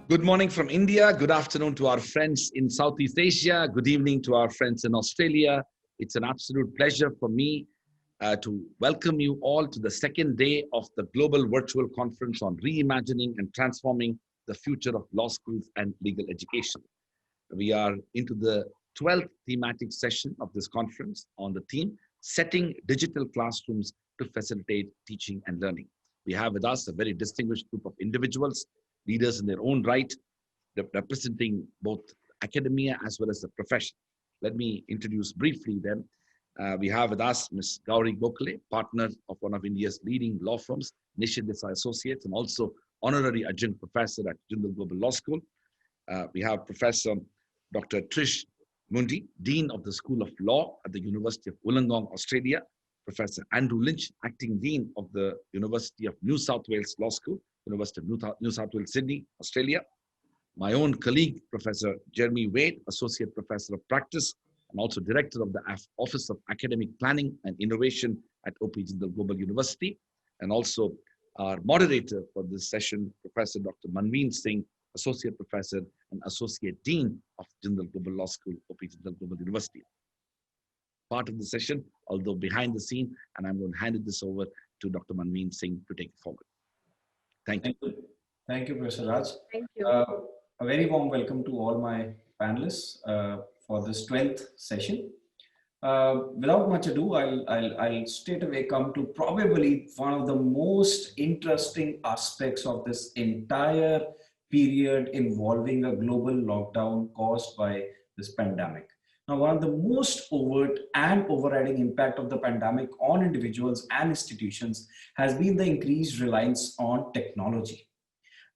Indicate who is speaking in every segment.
Speaker 1: Good morning from India. Good afternoon to our friends in Southeast Asia. Good evening to our friends in Australia. It's an absolute pleasure for me to welcome you all to the second day of the Global Virtual Conference on Reimagining and Transforming the Future of Law Schools and Legal Education. We are into the 12th thematic session of this conference on the theme, Setting Digital Classrooms to Facilitate Teaching and Learning. We have with us a very distinguished group of individuals, leaders in their own right, representing both academia as well as the profession. Let me introduce briefly them. We have with us Ms. GOKHALE, partner of one of India's leading law firms, NISHITH DESAI Associates, and also honorary adjunct professor at Jindal Global Law School. We have Professor Dr. TRISH, MUNDY, Dean of the School of Law at the University of Wollongong, Australia. Professor Andrew LYNCH, Acting Dean of the University of New South Wales Law School, University of New South Wales, Sydney, Australia. My own colleague, Professor Jeremy Wade, Associate Professor of Practice, and also Director of the Office of Academic Planning and Innovation at OP Jindal Global University. And also our moderator for this session, Professor Dr. MANVEEN SINGH, Associate Professor and Associate Dean of Jindal Global Law School, OP Jindal Global University. Part of the session, although behind the scene, and I'm going to hand this over to Dr. MANVEEN SINGH to take it forward. Thank you.
Speaker 2: Thank you, Professor Raj.
Speaker 3: Thank you.
Speaker 2: A very warm welcome to all my panelists for this 12th session. Without much ado, I'll straight away come to probably one of the most interesting aspects of this entire period involving a global lockdown caused by this pandemic. Now, one of the most overt and overriding impact of the pandemic on individuals and institutions has been the increased reliance on technology.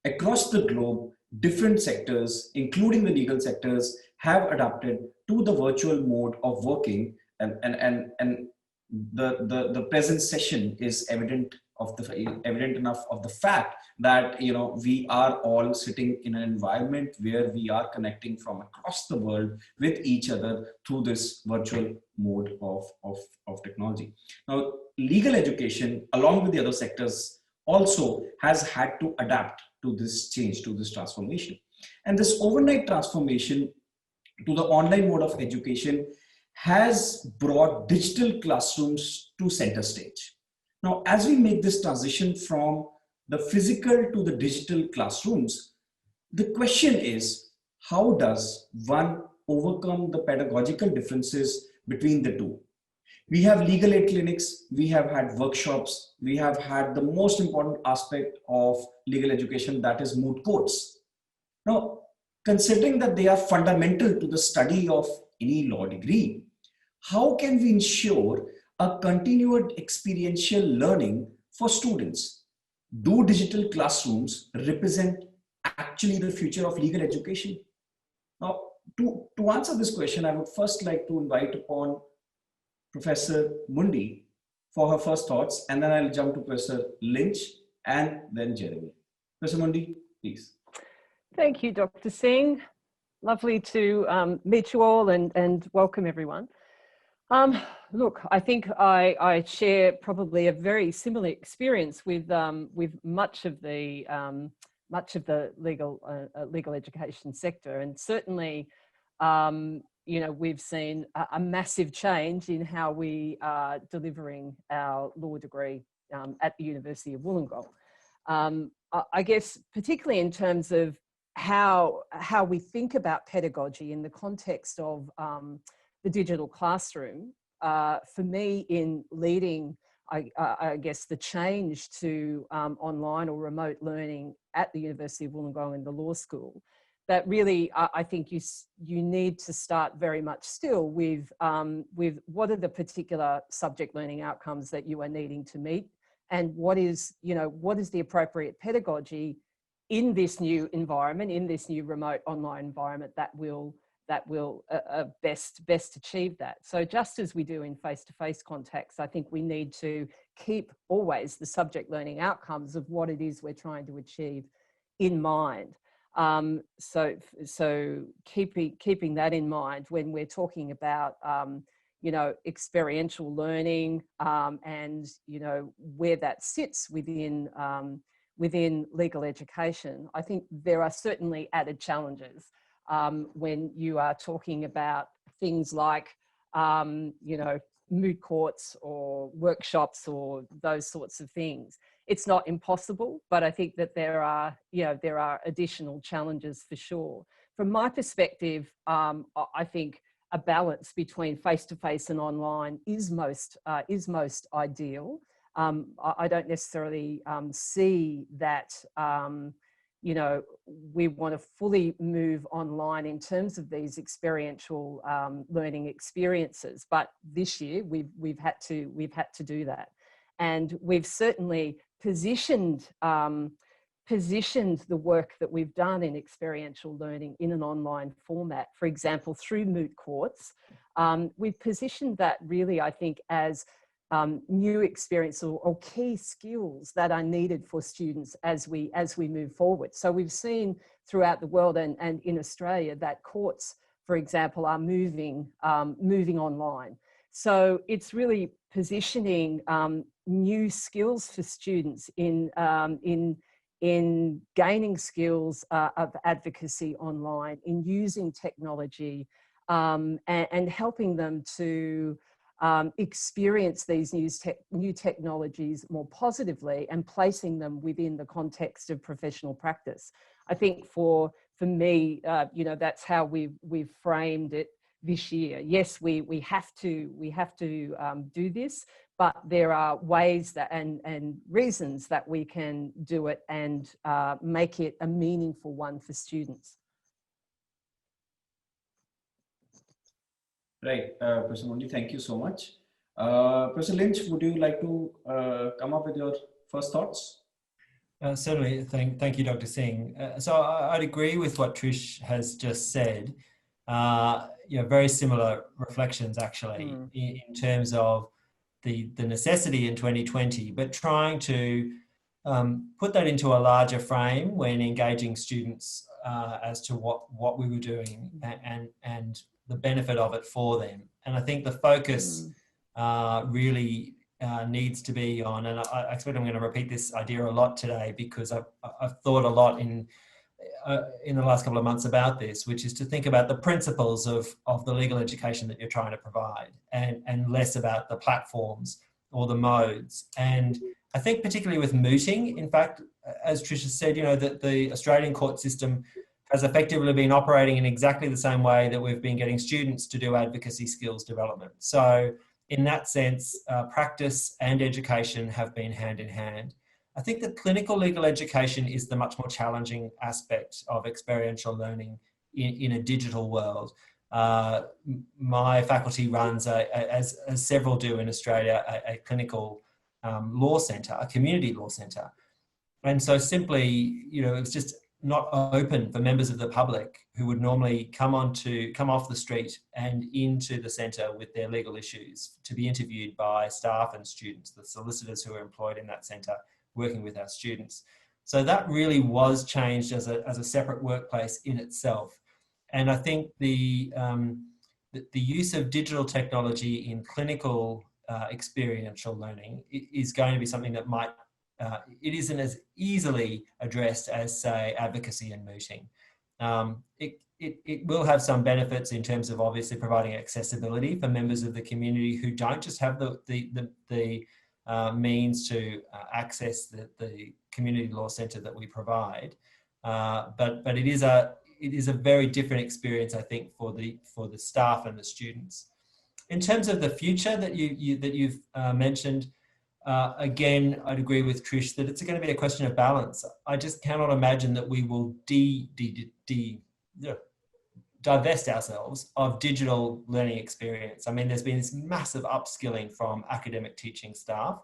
Speaker 2: Across the globe, different sectors, including the legal sectors, have adapted to the virtual mode of working, and the present session is evident enough of the fact that we are all sitting in an environment where we are connecting from across the world with each other through this virtual mode of technology. Now, legal education, along with the other sectors, also has had to adapt to this change, to this transformation. And this overnight transformation to the online mode of education has brought digital classrooms to center stage. Now, as we make this transition from the physical to the digital classrooms, the question is, how does one overcome the pedagogical differences between the two? We have legal aid clinics, we have had workshops, we have had the most important aspect of legal education, that is moot courts. Now, considering that they are fundamental to the study of any law degree, how can we ensure a continued experiential learning for students? Do digital classrooms represent actually the future of legal education? Now, to answer this question, I would first like to invite upon Professor MUNDY for her first thoughts, and then I'll jump to Professor LYNCH and then Jeremy. Professor MUNDY, please.
Speaker 3: Thank you, Dr. Singh. Lovely to meet you all and welcome everyone. Look, I think I share probably a very similar experience with much of the legal education sector, and certainly, we've seen a massive change in how we are delivering our law degree at the University of Wollongong. I guess particularly in terms of how we think about pedagogy in the context of the digital classroom, for me in leading, I guess, the change to online or remote learning at the University of Wollongong and the law school, that really I think you need to start very much still with what are the particular subject learning outcomes that you are needing to meet, and what is the appropriate pedagogy in this new environment, in this new remote online environment that will best achieve that. So just as we do in face-to-face contacts, I think we need to keep always the subject learning outcomes of what it is we're trying to achieve in mind. So keeping that in mind when we're talking about you know, experiential learning and, you know, where that sits within, within legal education, I think there are certainly added challenges when you are talking about things like, you know, moot courts or workshops or those sorts of things. It's not impossible, but I think that there are, you know, there are additional challenges for sure. From my perspective, I think a balance between face-to-face and online is most ideal. I don't necessarily see that, you know, we want to fully move online in terms of these experiential learning experiences. But this year we've had to do that, and we've certainly positioned the work that we've done in experiential learning in an online format. For example, through moot courts, we've positioned that really, I think, as new experience or key skills that are needed for students as we move forward. So we've seen throughout the world and in Australia that courts, for example, are moving online. So it's really positioning new skills for students in gaining skills of advocacy online, in using technology, and helping them to experience these new technologies more positively and placing them within the context of professional practice. I think for me, you know, that's how we've framed it this year. Yes, we have to do this, but there are ways that and reasons that we can do it and make it a meaningful one for students.
Speaker 2: Right, Professor Mundy, thank you so much. Professor Lynch, would you like to come up with your first thoughts?
Speaker 4: Certainly, thank you, Dr. Singh. So I'd agree with what Trish has just said. You know, very similar reflections actually in terms of the necessity in 2020, but trying to put that into a larger frame when engaging students as to what we were doing and the benefit of it for them. And I think the focus really needs to be on, and I expect I'm going to repeat this idea a lot today because I've thought a lot in the last couple of months about this, which is to think about the principles of the legal education that you're trying to provide and less about the platforms or the modes. And I think particularly with mooting, in fact, as Tricia said, you know, that the Australian court system has effectively been operating in exactly the same way that we've been getting students to do advocacy skills development. So in that sense, practice and education have been hand in hand. I think that clinical legal education is the much more challenging aspect of experiential learning in a digital world. My faculty runs, as several do in Australia, a clinical law centre, a community law centre. And so simply, you know, it's just not open for members of the public who would normally come off the street and into the centre with their legal issues to be interviewed by staff and students, the solicitors who are employed in that centre working with our students. So that really was changed as a separate workplace in itself. And I think the use of digital technology in clinical experiential learning is going to be something that might it isn't as easily addressed as, say, advocacy and mooting. It will have some benefits in terms of obviously providing accessibility for members of the community who don't just have the means to access the community law centre that we provide, but it is a very different experience, I think, for the staff and the students. In terms of the future that you've mentioned. Again, I'd agree with Trish that it's going to be a question of balance. I just cannot imagine that we will divest ourselves of digital learning experience. I mean, there's been this massive upskilling from academic teaching staff,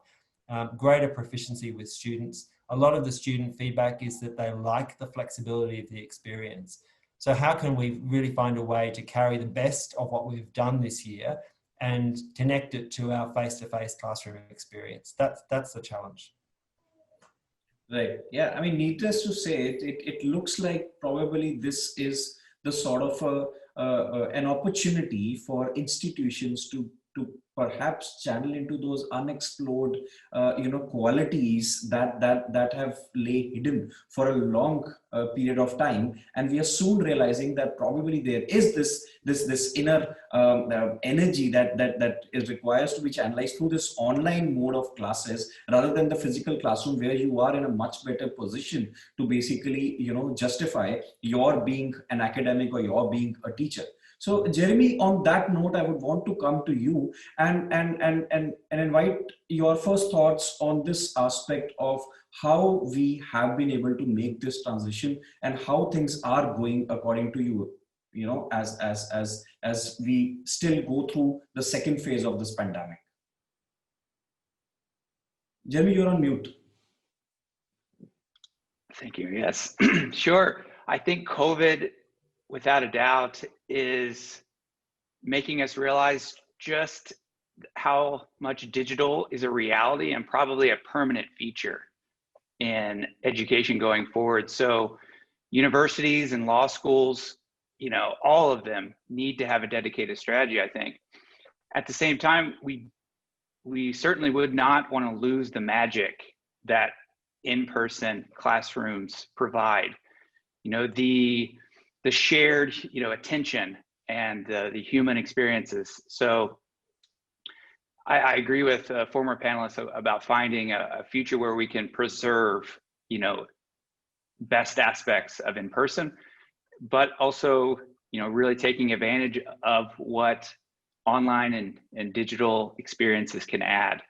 Speaker 4: greater proficiency with students. A lot of the student feedback is that they like the flexibility of the experience. So how can we really find a way to carry the best of what we've done this year and connect it to our face-to-face classroom experience? That's the challenge.
Speaker 2: Right. Yeah. I mean, needless to say, it looks like probably this is the sort of an opportunity for institutions to to perhaps channel into those unexplored, qualities that have lay hidden for a long period of time, and we are soon realizing that probably there is this inner energy that is requires to be channelized through this online mode of classes rather than the physical classroom, where you are in a much better position to basically justify your being an academic or your being a teacher. So Jeremy, on that note, I would want to come to you and invite your first thoughts on this aspect of how we have been able to make this transition and how things are going according to you, as we still go through the second phase of this pandemic. Jeremy, you're on mute.
Speaker 5: Thank you. Yes, sure. I think COVID, without a doubt, is making us realize just how much digital is a reality and probably a permanent feature in education going forward. So universities and law schools, all of them need to have a dedicated strategy, I think. At the same time, we certainly would not want to lose the magic that in-person classrooms provide. The shared, attention and the human experiences. So I agree with former panelists about finding a future where we can preserve, best aspects of in-person, but also, really taking advantage of what online and digital experiences can add.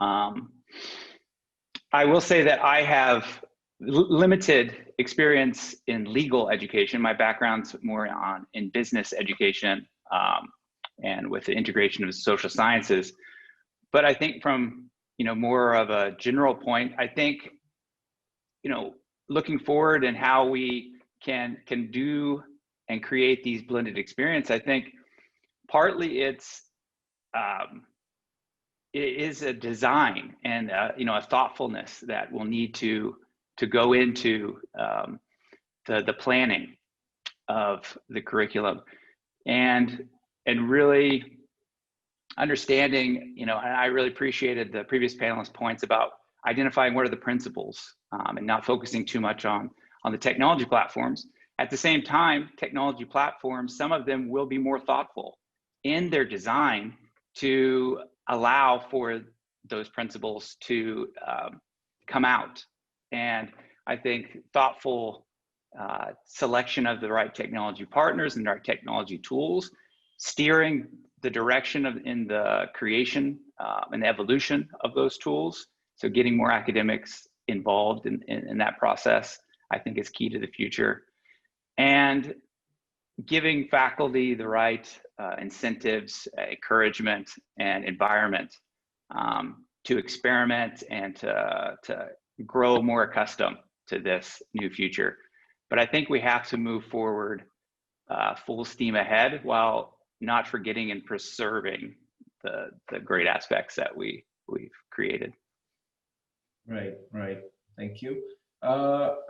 Speaker 5: I will say that I have limited experience in legal education. My background's more in business education and with the integration of social sciences. But I think from more of a general point, I think looking forward and how we can do and create these blended experiences, I think partly it is a design and a thoughtfulness that will need to go into the planning of the curriculum and really understanding, and I really appreciated the previous panelists' points about identifying what are the principles and not focusing too much on the technology platforms. At the same time, technology platforms, some of them will be more thoughtful in their design to allow for those principles to come out. And I think thoughtful selection of the right technology partners and the right technology tools, steering the direction in the creation and the evolution of those tools. So getting more academics involved in that process, I think is key to the future. And giving faculty the right incentives, encouragement, and environment to experiment and to grow more accustomed to this new future. But I think we have to move forward full steam ahead while not forgetting and preserving the great aspects that we've created.
Speaker 2: Right. Thank you.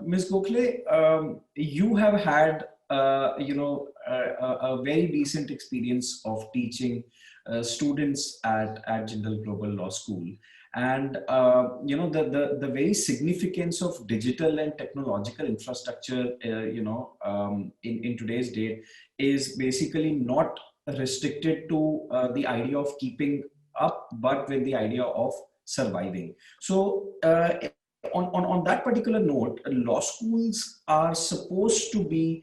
Speaker 2: Ms. Gokhale, you have had a very decent experience of teaching students at Jindal Global Law School, and the very significance of digital and technological infrastructure in today's day is basically not restricted to the idea of keeping up, but with the idea of surviving. So on that particular note, law schools are supposed to be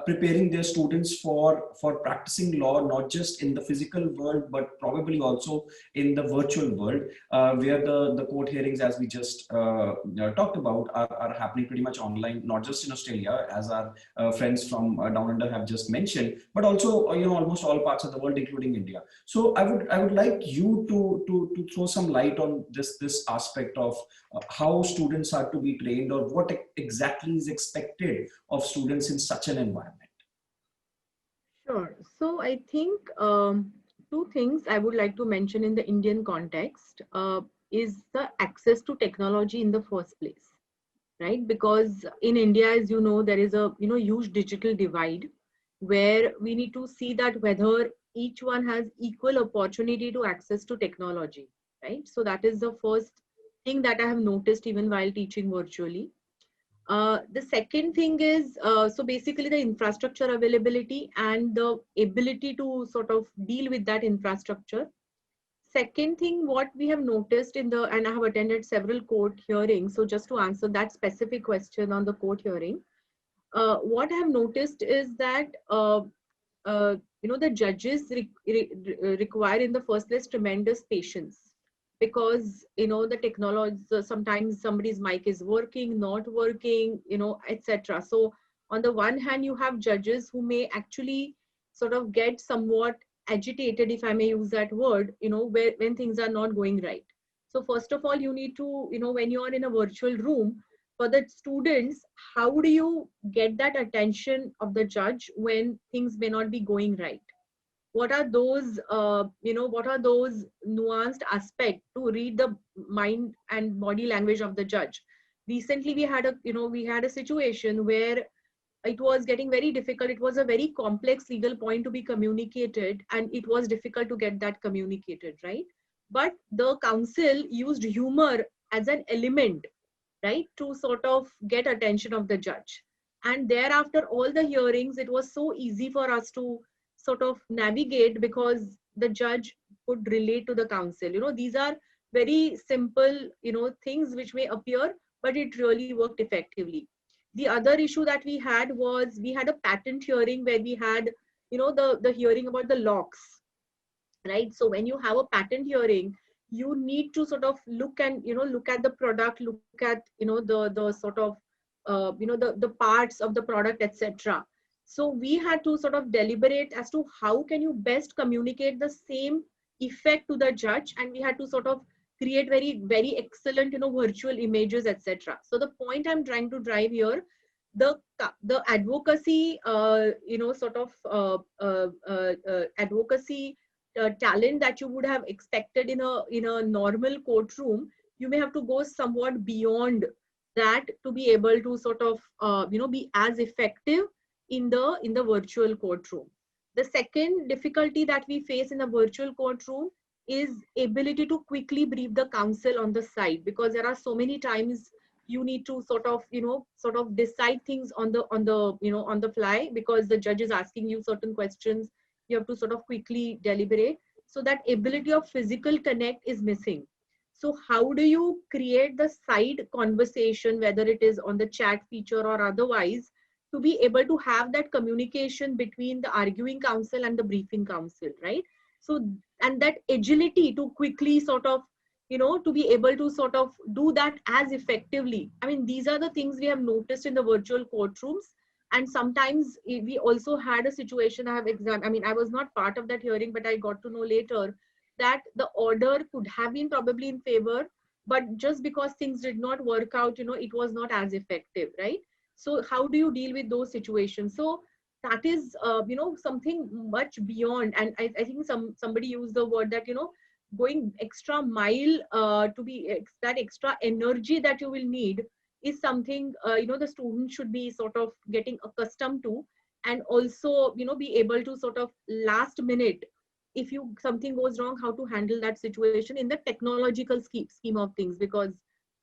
Speaker 2: preparing their students for practicing law, not just in the physical world, but probably also in the virtual world, where the court hearings, as we just talked about, are happening pretty much online, not just in Australia, as our friends from down under have just mentioned, but also almost all parts of the world, including India. So I would like you to throw some light on this aspect of how students are to be trained, or what exactly is expected of students in such an environment.
Speaker 6: Sure. So I think two things I would like to mention in the Indian context is the access to technology in the first place, right? Because in India, as you know, there is a huge digital divide where we need to see that whether each one has equal opportunity to access to technology, right? So that is the first thing that I have noticed even while teaching virtually. The second thing is, so basically the infrastructure availability and the ability to sort of deal with that infrastructure. Second thing, what we have noticed in the, and I have attended several court hearings, so just to answer that specific question on the court hearing, what I have noticed is that, the judges require in the first place tremendous patience, because, the technology, sometimes somebody's mic is working, not working, etc. So on the one hand, you have judges who may actually sort of get somewhat agitated, if I may use that word, when things are not going right. So first of all, you need to, when you are in a virtual room, for the students, how do you get that attention of the judge when things may not be going right? What are those, what are those nuanced aspects to read the mind and body language of the judge? Recently, we had a situation where it was getting very difficult. It was a very complex legal point to be communicated, and it was difficult to get that communicated, right? But the counsel used humor as an element, right, to sort of get attention of the judge. And thereafter, all the hearings, it was so easy for us to sort of navigate because the judge could relate to the counsel. These are very simple, things which may appear, but it really worked effectively. The other issue that we had was, we had a patent hearing where we had, the hearing about the locks, right? So when you have a patent hearing, you need to sort of look and, look at the product, look at, the sort of, the parts of the product, etc. So we had to sort of deliberate as to how can you best communicate the same effect to the judge, and we had to sort of create very, very excellent, virtual images, etc. So the point I'm trying to drive here, the advocacy, advocacy talent that you would have expected in a normal courtroom, you may have to go somewhat beyond that to be able to sort of be as effective in the virtual courtroom. The second difficulty that we face in a virtual courtroom is ability to quickly brief the counsel on the side, because there are so many times you need to sort of decide things on the fly, because the judge is asking you certain questions. You have to sort of quickly deliberate. So that ability of physical connect is missing. So how do you create the side conversation, whether it is on the chat feature or otherwise, to be able to have that communication between the arguing counsel and the briefing counsel, right? So, and that agility to quickly sort of, to be able to sort of do that as effectively. I mean, these are the things we have noticed in the virtual courtrooms. And sometimes we also had a situation, I was not part of that hearing, but I got to know later that the order could have been probably in favor, but just because things did not work out, it was not as effective, right? So how do you deal with those situations? So that is, something much beyond. And I think somebody used the word that, going extra mile to be that extra energy that you will need is something, the student should be sort of getting accustomed to, and also, be able to sort of last minute, if something goes wrong, how to handle that situation in the technological scheme of things, because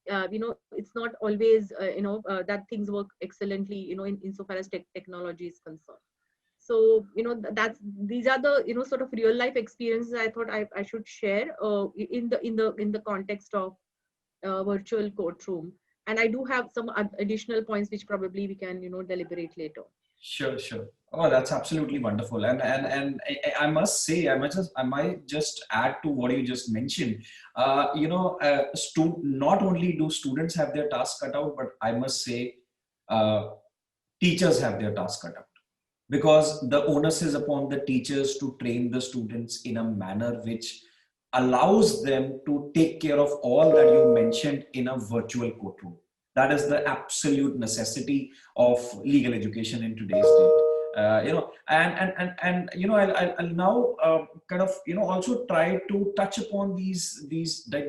Speaker 6: it's not always that things work excellently insofar as technology is concerned. So these are the sort of real life experiences I thought I should share in the context of virtual courtroom. And I do have some additional points which probably we can deliberate later.
Speaker 2: Sure. Oh, that's absolutely wonderful. And I must say, I might just add to what you just mentioned. Not only do students have their task cut out, but I must say, teachers have their task cut out, because the onus is upon the teachers to train the students in a manner which allows them to take care of all that you mentioned in a virtual courtroom. That is the absolute necessity of legal education in today's date. And I'll now kind of also try to touch upon these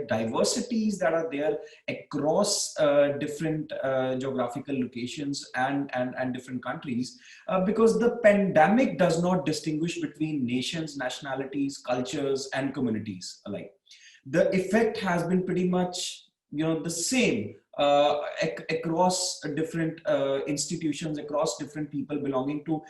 Speaker 2: diversities that are there across different geographical locations and different countries, because the pandemic does not distinguish between nations, nationalities, cultures, and communities alike. The effect has been pretty much the same across different institutions, across different people belonging to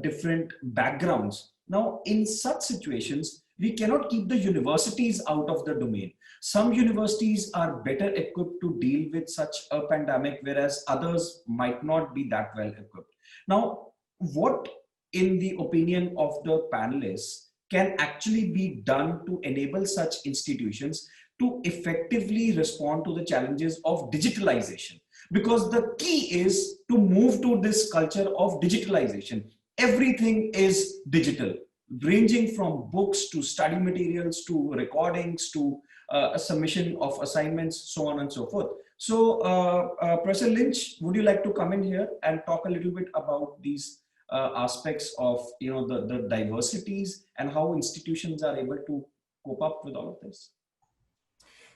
Speaker 2: different backgrounds. Now, in such situations, we cannot keep the universities out of the domain. Some universities are better equipped to deal with such a pandemic, whereas others might not be that well equipped. Now, what, in the opinion of the panelists, can actually be done to enable such institutions to effectively respond to the challenges of digitalization? Because the key is to move to this culture of digitalization. Everything is digital, ranging from books to study materials to recordings to a submission of assignments, so on and so forth. So Professor Lynch, would you like to come in here and talk a little bit about these aspects of the diversities and how institutions are able to cope up with all of this?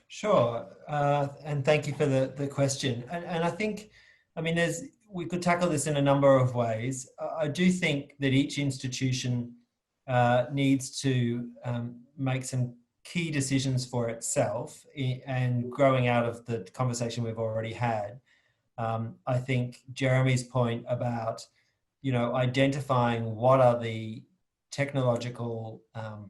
Speaker 4: Sure, and thank you for the question. And I think, I mean, we could tackle this in a number of ways. I do think that each institution needs to make some key decisions for itself, and growing out of the conversation we've already had. I think Jeremy's point about, identifying what are the technological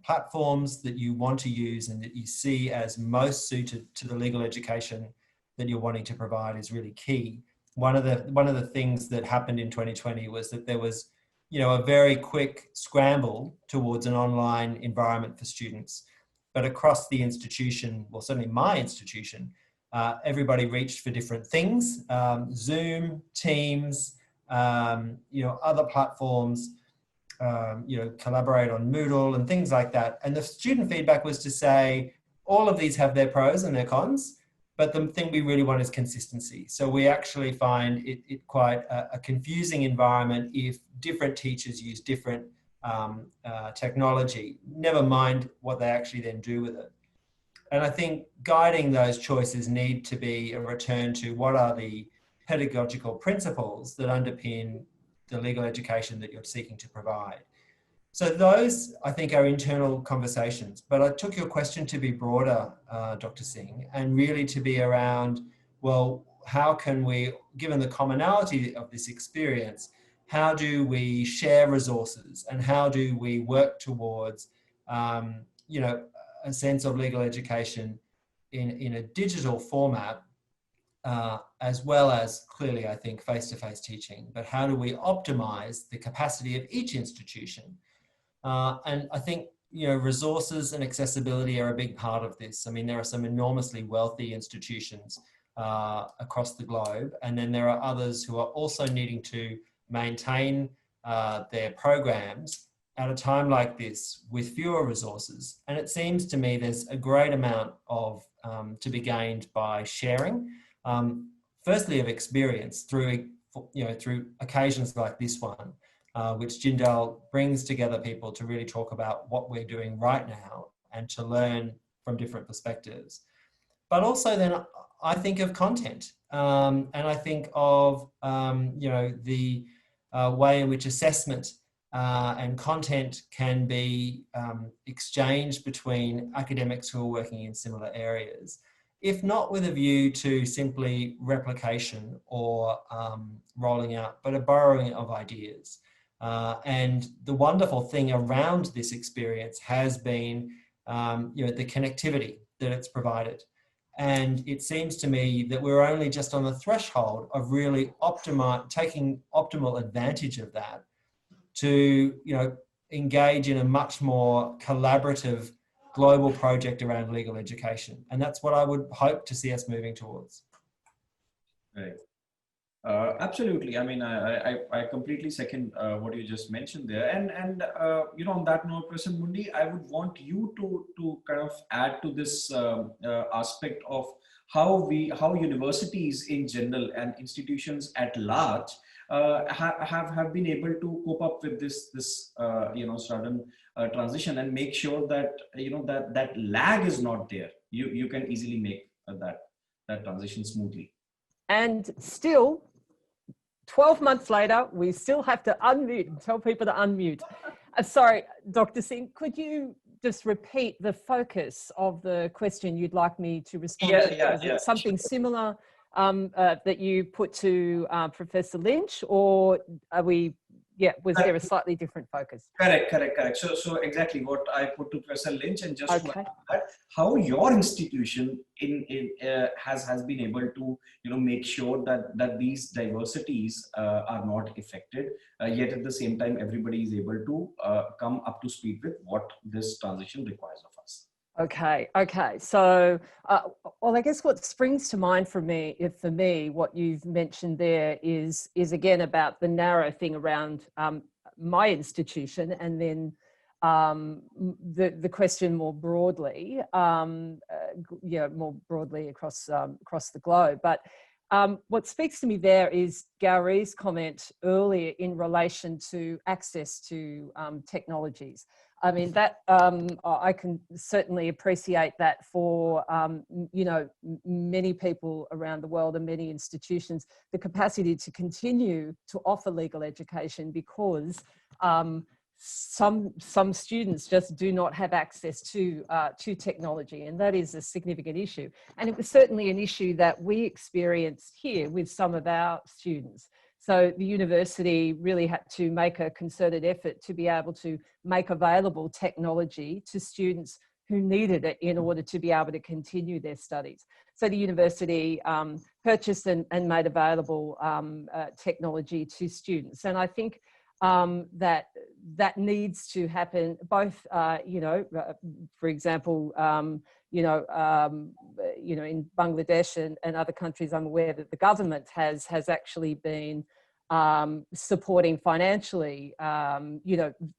Speaker 4: platforms that you want to use and that you see as most suited to the legal education that you're wanting to provide is really key. One of the things that happened in 2020 was that there was, a very quick scramble towards an online environment for students. But across the institution, well, certainly my institution, everybody reached for different things: Zoom, Teams, other platforms. Collaborate on Moodle and things like that. And the student feedback was to say, all of these have their pros and their cons, but the thing we really want is consistency. So we actually find it quite a confusing environment if different teachers use different technology, never mind what they actually then do with it. And I think guiding those choices need to be a return to what are the pedagogical principles that underpin the legal education that you're seeking to provide. So those, I think, are internal conversations. But I took your question to be broader, Dr. Singh, and really to be around, well, how can we, given the commonality of this experience, how do we share resources and how do we work towards, a sense of legal education in a digital format, as well as clearly, I think, face-to-face teaching, but how do we optimize the capacity of each institution? And I think, resources and accessibility are a big part of this. I mean, there are some enormously wealthy institutions across the globe, and then there are others who are also needing to maintain their programs at a time like this with fewer resources. And it seems to me there's a great amount of to be gained by sharing. Firstly, of experience through occasions like this one, which Jindal brings together people to really talk about what we're doing right now and to learn from different perspectives. But also then I think of content, and I think of the way in which assessment and content can be exchanged between academics who are working in similar areas, if not with a view to simply replication or rolling out, but a borrowing of ideas. And the wonderful thing around this experience has been, the connectivity that it's provided. And it seems to me that we're only just on the threshold of really taking optimal advantage of that to, engage in a much more collaborative global project around legal education. And that's what I would hope to see us moving towards.
Speaker 2: Right. Absolutely. I mean, I completely second what you just mentioned there. And on that note, Professor Mundy, I would want you to kind of add to this aspect of how universities in general and institutions at large have been able to cope up with this sudden transition, and make sure that that lag is not there. You can easily make that transition smoothly.
Speaker 3: And still, 12 months later, we still have to unmute and tell people to unmute. Sorry, Dr. Singh, could you just repeat the focus of the question you'd like me to respond to? Is it something similar that you put to Professor Lynch, or are we, was there a slightly different focus?
Speaker 2: Correct. So exactly what I put to Professor Lynch, and just that, how your institution has been able to make sure that these diversities are not affected, yet at the same time everybody is able to come up to speed with what this transition requires of us.
Speaker 3: Okay. So, well, I guess what springs to mind for me, what you've mentioned there is again about the narrow thing around my institution, and then the question more broadly, more broadly across the globe. But what speaks to me there is GOWREE's comment earlier in relation to access to technologies. I mean, that I can certainly appreciate that for, many people around the world and many institutions, the capacity to continue to offer legal education, because some students just do not have access to technology, and that is a significant issue. And it was certainly an issue that we experienced here with some of our students. So the university really had to make a concerted effort to be able to make available technology to students who needed it in order to be able to continue their studies. So the university purchased and made available technology to students. And I think that needs to happen both, for example, in Bangladesh and other countries. I'm aware that the government has actually been supporting financially,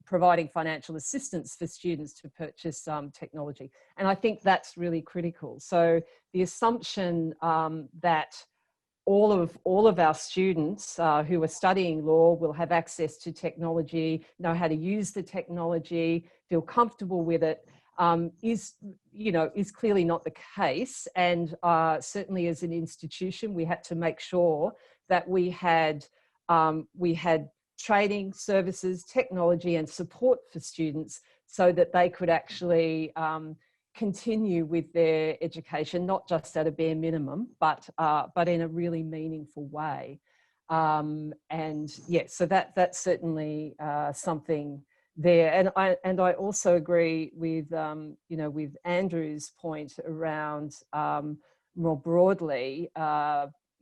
Speaker 3: providing financial assistance for students to purchase technology. And I think that's really critical. So the assumption that all of our students who are studying law will have access to technology, know how to use the technology, feel comfortable with it, is clearly not the case. And certainly as an institution, we had to make sure that we had training, services, technology and support for students so that they could actually continue with their education, not just at a bare minimum, but in a really meaningful way. So that's certainly something there. And I also agree with with Andrew's point around more broadly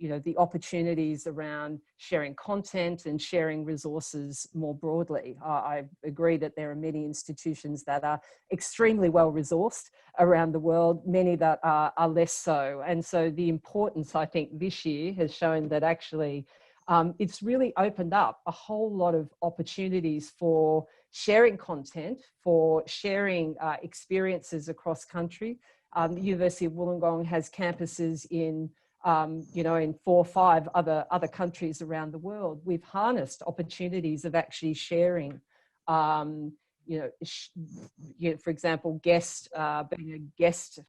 Speaker 3: the opportunities around sharing content and sharing resources more broadly. I agree that there are many institutions that are extremely well resourced around the world, many that are less so. And so the importance, I think, this year has shown that actually it's really opened up a whole lot of opportunities for sharing content, for sharing experiences across country. The University of Wollongong has campuses in 4 or 5 other countries around the world. We've harnessed opportunities of actually sharing, for example, being a guest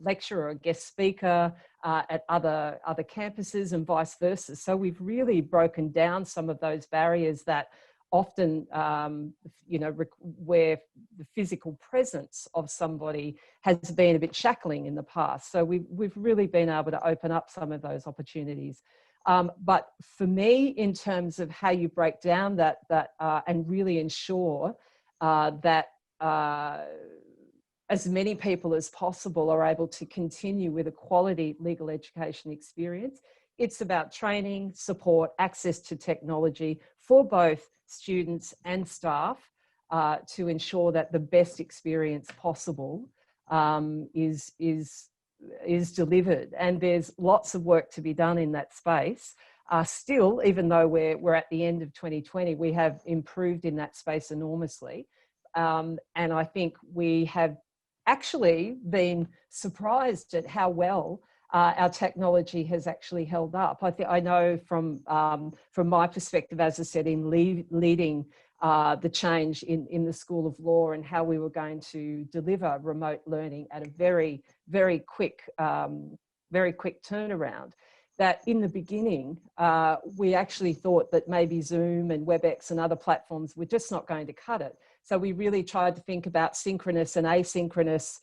Speaker 3: lecturer or guest speaker at other campuses and vice versa. So we've really broken down some of those barriers that often, where the physical presence of somebody has been a bit shackling in the past. So we've really been able to open up some of those opportunities. But for me, in terms of how you break down that and really ensure that as many people as possible are able to continue with a quality legal education experience, it's about training, support, access to technology for both students and staff to ensure that the best experience possible is delivered. And there's lots of work to be done in that space. Still, even though we're at the end of 2020, we have improved in that space enormously. And I think we have actually been surprised at how well our technology has actually held up. I know from my perspective, as I said, in leading the change in the School of Law and how we were going to deliver remote learning at a very, very quick turnaround, that in the beginning, we actually thought that maybe Zoom and WebEx and other platforms were just not going to cut it. So we really tried to think about synchronous and asynchronous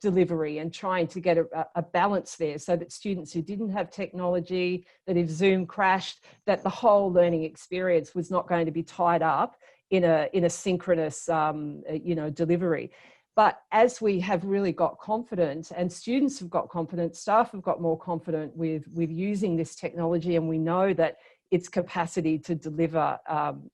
Speaker 3: delivery and trying to get a balance there so that students who didn't have technology, that if Zoom crashed, that the whole learning experience was not going to be tied up in a synchronous, delivery. But as we have really got confident, and students have got confident, staff have got more confident with using this technology, and we know that its capacity to deliver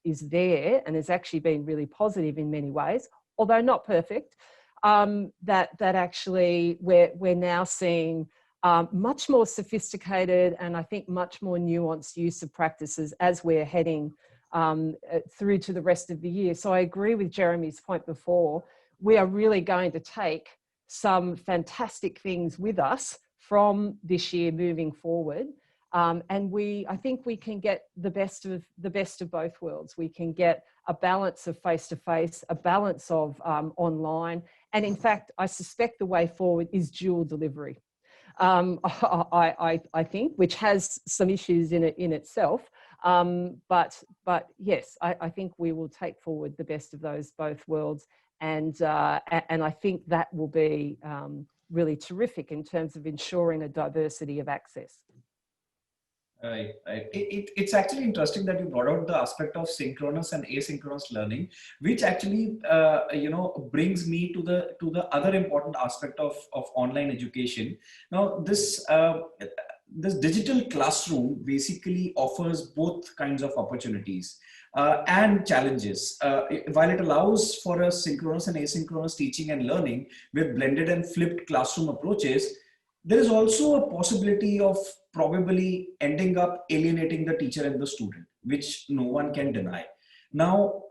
Speaker 3: is there and has actually been really positive in many ways, although not perfect, that actually we're now seeing much more sophisticated and I think much more nuanced use of practices as we're heading through to the rest of the year. So I agree with Jeremy's point before. We are really going to take some fantastic things with us from this year moving forward. And I think we can get the best of both worlds. We can get a balance of face-to-face, a balance of online. And in fact, I suspect the way forward is dual delivery. I think, which has some issues in itself. But yes, I think we will take forward the best of those both worlds. And I think that will be really terrific in terms of ensuring a diversity of access.
Speaker 2: Right. It's actually interesting that you brought out the aspect of synchronous and asynchronous learning, which actually brings me to the other important aspect of online education. Now, this digital classroom basically offers both kinds of opportunities and challenges. While it allows for a synchronous and asynchronous teaching and learning with blended and flipped classroom approaches, there is also a possibility of probably ending up alienating the teacher and the student, which no one can deny. Now,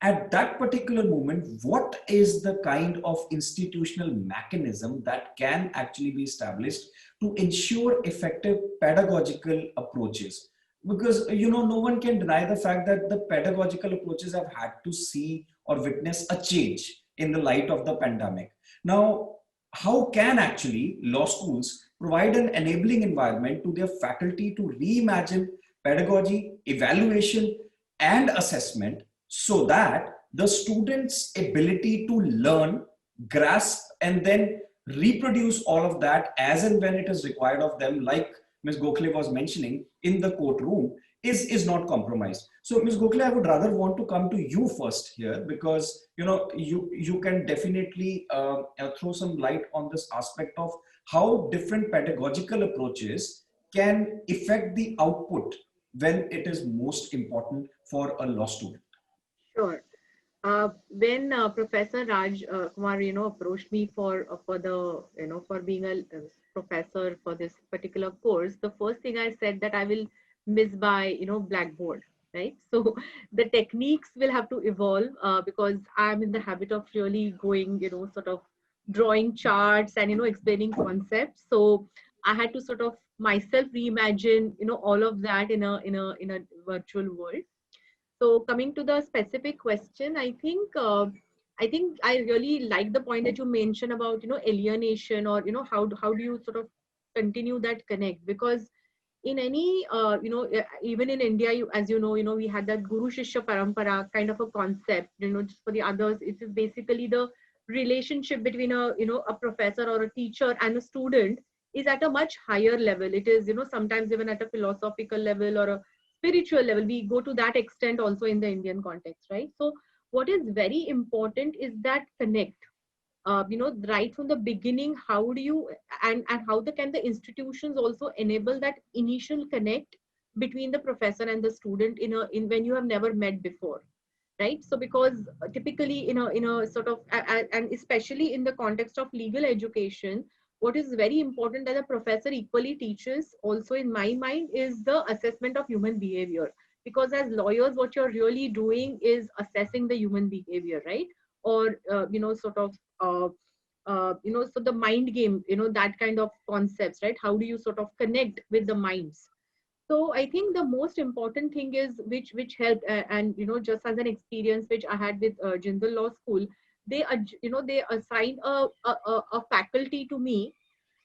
Speaker 2: at that particular moment, what is the kind of institutional mechanism that can actually be established to ensure effective pedagogical approaches? Because, no one can deny the fact that the pedagogical approaches have had to see or witness a change in the light of the pandemic. Now, how can actually law schools provide an enabling environment to their faculty to reimagine pedagogy, evaluation, and assessment so that the students' ability to learn, grasp, and then reproduce all of that as and when it is required of them, like Ms. Gokhale was mentioning, in the courtroom, is not compromised. So Ms. Gokhale, I would rather want to come to you first here, because you can definitely throw some light on this aspect of how different pedagogical approaches can affect the output when it is most important for a law student.
Speaker 6: Sure. When Professor Raj Kumar, approached me for being a professor for this particular course, the first thing I said that I will miss by, Blackboard, right? So the techniques will have to evolve because I'm in the habit of really going, sort of drawing charts and, explaining concepts. So I had to sort of myself reimagine, all of that in a virtual world. So coming to the specific question, I think I really like the point that you mentioned about, alienation, or, how do you sort of continue that connect? Because in any, even in India, as you know, we had that Guru Shishya Parampara kind of a concept, just for the others. It is basically the relationship between a professor or a teacher and a student is at a much higher level. It is, sometimes even at a philosophical level or a spiritual level. We go to that extent also in the Indian context, right? So what is very important is that connect. Right from the beginning, how do you and how can the institutions also enable that initial connect between the professor and the student in when you have never met before, right? So because typically in a sort of and especially in the context of legal education, what is very important that the professor equally teaches also in my mind is the assessment of human behavior, because as lawyers what you're really doing is assessing the human behavior, right? Or so the mind game, that kind of concepts, right? How do you sort of connect with the minds? So I think the most important thing is which helped, and just as an experience which I had with Jindal Law School, they assigned a faculty to me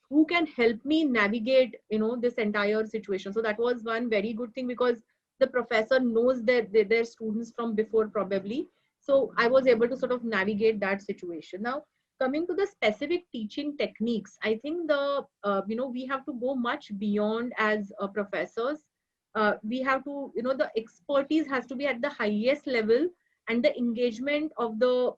Speaker 6: who can help me navigate this entire situation. So that was one very good thing, because the professor knows their students from before probably. So I was able to sort of navigate that situation. Now coming to the specific teaching techniques, I think we have to go much beyond as professors. We have to, the expertise has to be at the highest level, and the engagement of the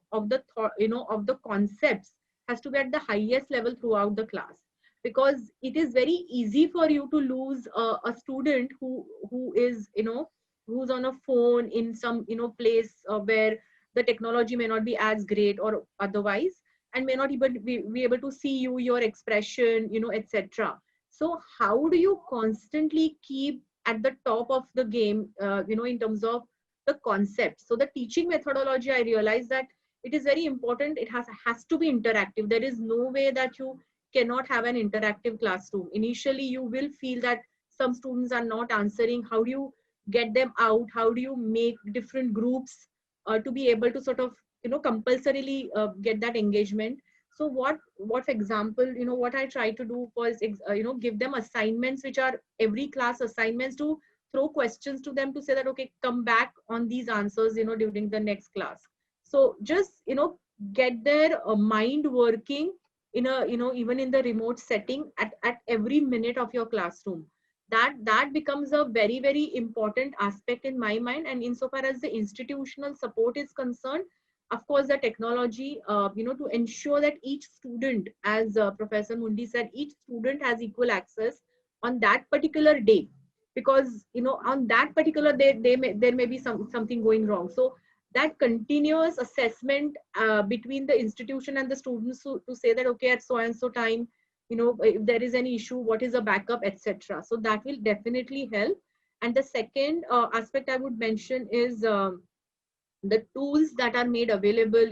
Speaker 6: thought, of the concepts has to be at the highest level throughout the class. Because it is very easy for you to lose a student who is, who's on a phone in some place where the technology may not be as great or otherwise, and may not even be able to see your expression, etc. So how do you constantly keep at the top of the game, in terms of the concept? So the teaching methodology, I realized that it is very important. It has to be interactive. There is no way that you cannot have an interactive classroom. Initially, you will feel that some students are not answering. How do you get them out? How do you make different groups to be able to sort of, compulsorily get that engagement? So what for example, what I try to do was, give them assignments, which are every class assignments, to throw questions to them to say that, okay, come back on these answers, during the next class. So just, get their mind working in a, even in the remote setting at every minute of your classroom. That becomes a very, very important aspect in my mind. And insofar as the institutional support is concerned, of course, the technology, to ensure that each student, as Professor Mundy said, each student has equal access on that particular day. Because, on that particular day, there may be something going wrong. So that continuous assessment between the institution and the students to say that, okay, at so and so time, if there is any issue, what is a backup, etc. So that will definitely help. And the second aspect I would mention is the tools that are made available,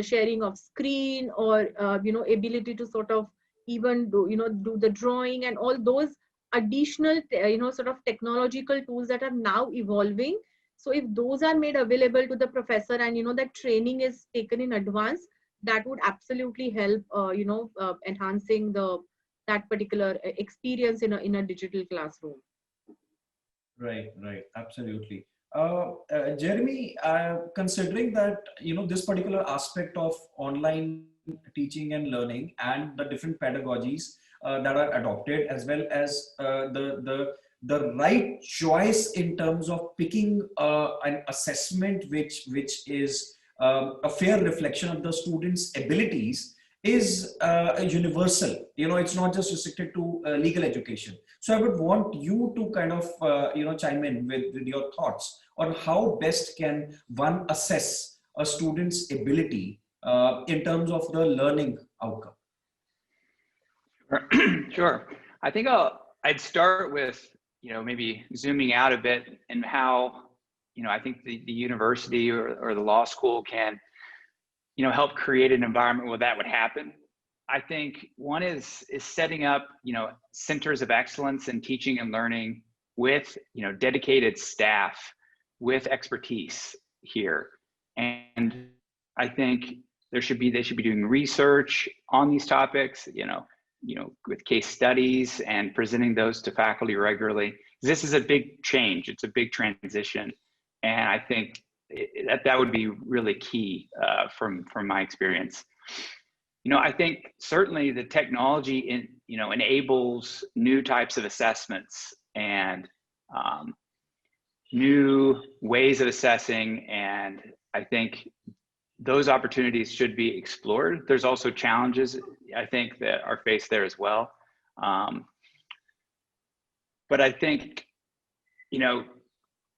Speaker 6: sharing of screen, or ability to sort of even do the drawing, and all those additional sort of technological tools that are now evolving. So if those are made available to the professor, and that training is taken in advance, that would absolutely help enhancing that particular experience in a digital classroom.
Speaker 2: Right, absolutely. Jeremy, considering that this particular aspect of online teaching and learning, and the different pedagogies that are adopted, as well as the right choice in terms of picking an assessment which is a fair reflection of the students' abilities, is universal. It's not just restricted to legal education. So I would want you to kind of chime in with your thoughts on how best can one assess a student's ability in terms of the learning outcome.
Speaker 5: Sure. I think I'd start with maybe zooming out a bit, and how I think the university or the law school can help create an environment where that would happen. I think one is setting up, centers of excellence in teaching and learning with, dedicated staff with expertise here. And I think they should be doing research on these topics, with case studies, and presenting those to faculty regularly. This is a big change. It's a big transition. And I think that would be really key from my experience. I think certainly the technology enables new types of assessments and new ways of assessing, and I think those opportunities should be explored. There's also challenges, I think, that are faced there as well. But I think,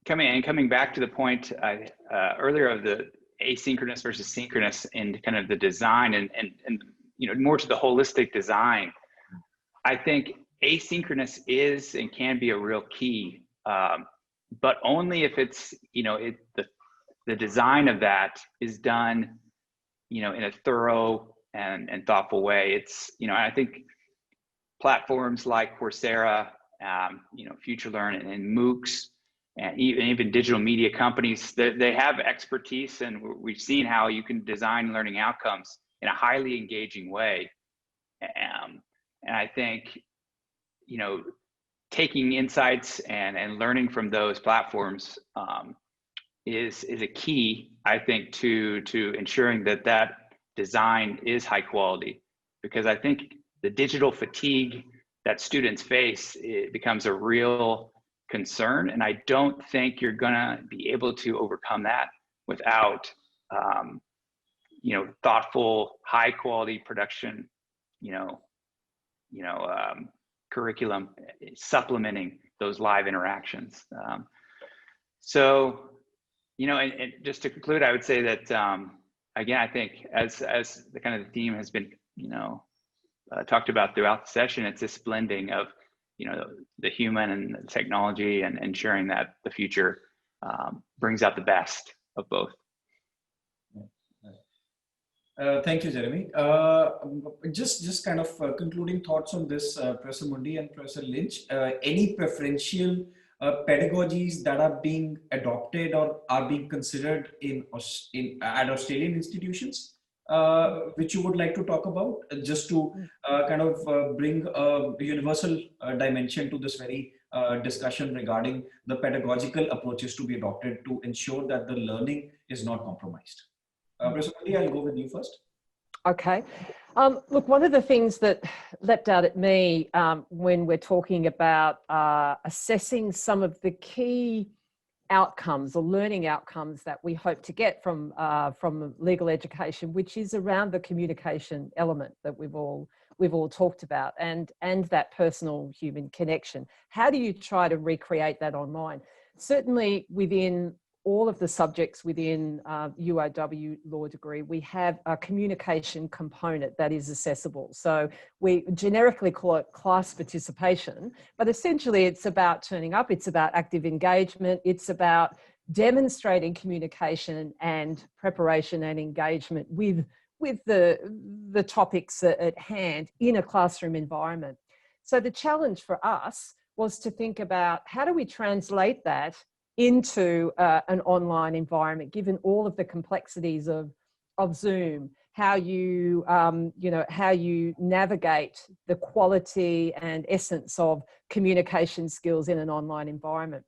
Speaker 5: coming back to the point earlier of the asynchronous versus synchronous in kind of the design, and more to the holistic design, I think asynchronous is and can be a real key, but only if it's the design of that is done you know, in a thorough and thoughtful way. It's, you know, I think platforms like Coursera, you know, FutureLearn and MOOCs, and even digital media companies, they have expertise, and we've seen how you can design learning outcomes in a highly engaging way. And I think, you know, taking insights and learning from those platforms is a key, I think, to ensuring that design is high quality, because I think the digital fatigue that students face, it becomes a real concern, and I don't think you're gonna be able to overcome that without you know, thoughtful, high quality production, curriculum supplementing those live interactions. So, you know, and just to conclude, I would say that again, I think as the kind of the theme has been, you know, talked about throughout the session, it's this blending of, you know, the human and the technology, and ensuring that the future brings out the best of both.
Speaker 2: Thank you, Jeremy. Just kind of concluding thoughts on this, Professor Mundy and Professor Lynch. Any preferential pedagogies that are being adopted or are being considered at Australian institutions, which you would like to talk about, just to kind of bring a universal dimension to this very discussion regarding the pedagogical approaches to be adopted to ensure that the learning is not compromised. Professor Mundy, I'll go with you first.
Speaker 3: Okay. Look, one of the things that leapt out at me when we're talking about assessing some of the key outcomes or learning outcomes that we hope to get from legal education, which is around the communication element that we've all talked about, and that personal human connection. How do you try to recreate that online? Certainly within all of the subjects within UOW law degree, we have a communication component that is accessible. So we generically call it class participation, but essentially it's about turning up, it's about active engagement, it's about demonstrating communication and preparation and engagement with the topics at hand in a classroom environment. So the challenge for us was to think about how do we translate that into an online environment, given all of the complexities of Zoom, how you, how you navigate the quality and essence of communication skills in an online environment.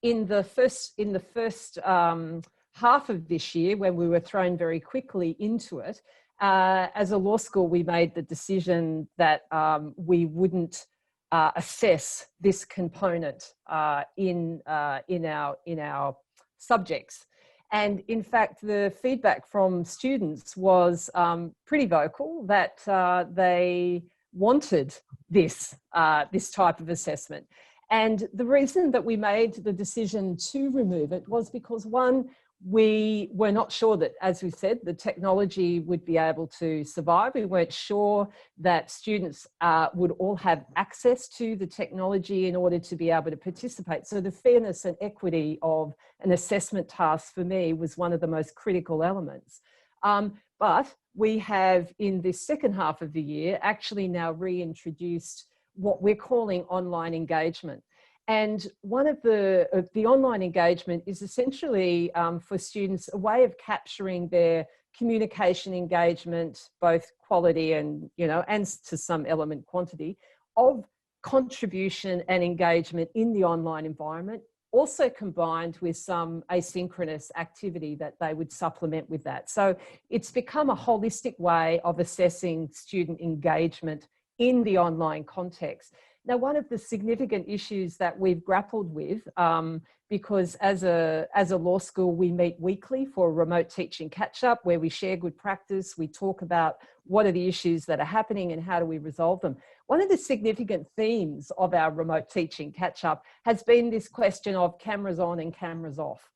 Speaker 3: In the first half of this year, when we were thrown very quickly into it, as a law school, we made the decision that we wouldn't assess this component in our subjects. And in fact, the feedback from students was pretty vocal that they wanted this type of assessment. And the reason that we made the decision to remove it was because, one, we were not sure that, as we said, the technology would be able to survive. We weren't sure that students would all have access to the technology in order to be able to participate. So the fairness and equity of an assessment task for me was one of the most critical elements. But we have, in this second half of the year, actually now reintroduced what we're calling online engagement. And one of the online engagement is essentially for students a way of capturing their communication engagement, both quality and, and to some element quantity, of contribution and engagement in the online environment, also combined with some asynchronous activity that they would supplement with that. So it's become a holistic way of assessing student engagement in the online context. Now, one of the significant issues that we've grappled with, because as a law school, we meet weekly for a remote teaching catch-up where we share good practice, we talk about what are the issues that are happening and how do we resolve them. One of the significant themes of our remote teaching catch-up has been this question of cameras on and cameras off,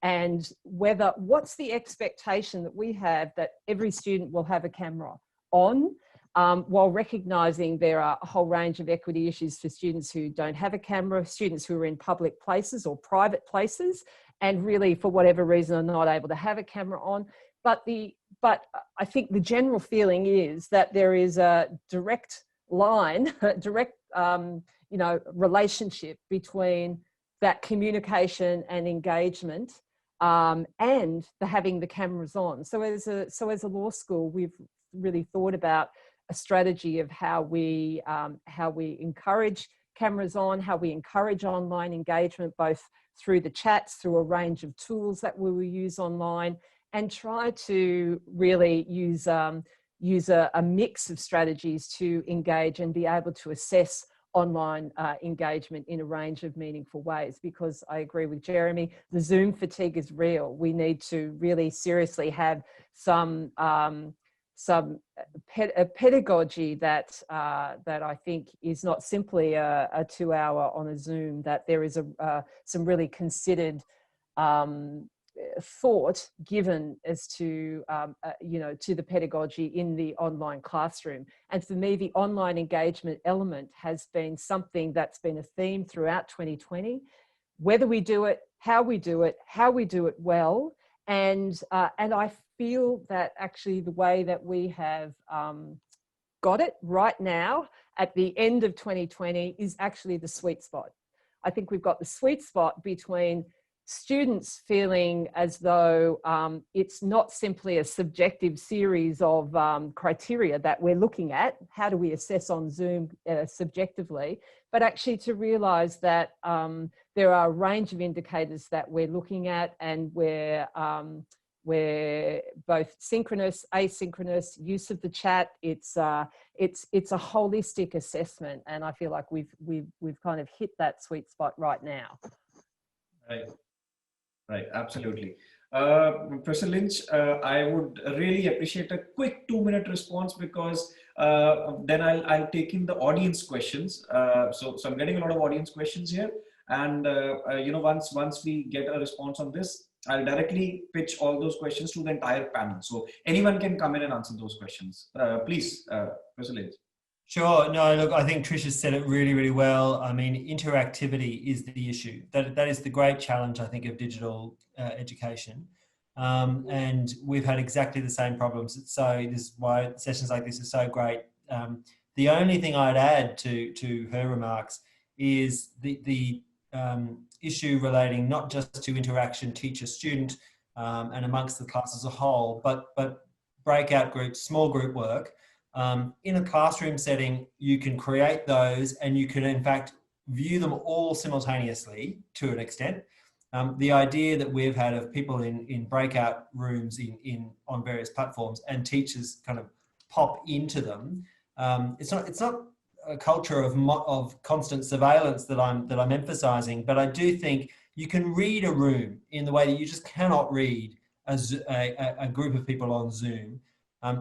Speaker 3: and what's the expectation that we have that every student will have a camera on, while recognising there are a whole range of equity issues for students who don't have a camera, students who are in public places or private places, and really for whatever reason are not able to have a camera on. but I think the general feeling is that there is a direct line, direct relationship between that communication and engagement and having the cameras on. So as a law school, we've really thought about a strategy of how we encourage cameras on, how we encourage online engagement, both through the chats, through a range of tools that we will use online, and try to really use a mix of strategies to engage and be able to assess online engagement in a range of meaningful ways. Because I agree with Jeremy, the Zoom fatigue is real. We need to really seriously have some pedagogy that I think is not simply a 2 hour on a Zoom, that there is some really considered thought given as to to the pedagogy in the online classroom. And for me, the online engagement element has been something that's been a theme throughout 2020. Whether we do it, how we do it well, and I feel that actually the way that we have got it right now at the end of 2020 is actually the sweet spot. I think we've got the sweet spot between students feeling as though it's not simply a subjective series of criteria that we're looking at, how do we assess on Zoom subjectively, but actually to realise that there are a range of indicators that we're looking at, and we're both synchronous, asynchronous, use of the chat. It's a holistic assessment, and I feel like we've kind of hit that sweet spot right now.
Speaker 2: Right, absolutely. Professor Lynch, I would really appreciate a quick 2-minute response, because then I'll take in the audience questions. So I'm getting a lot of audience questions here, and once we get a response on this, I'll directly pitch all those questions to the entire panel. So anyone can come in and answer those questions. Please, Professor Lynch.
Speaker 4: Sure. No, look, I think Trish has said it really, really well. I mean, interactivity is the issue. That is the great challenge, I think, of digital education. And we've had exactly the same problems. So this is why sessions like this are so great. The only thing I'd add to her remarks is the issue relating not just to interaction teacher-student and amongst the class as a whole, but breakout groups, small group work. In a classroom setting, you can create those and you can in fact view them all simultaneously to an extent. The idea that we've had of people in breakout rooms on various platforms and teachers kind of pop into them, it's not a culture of constant surveillance that I'm emphasizing, but I do think you can read a room in the way that you just cannot read a group of people on Zoom.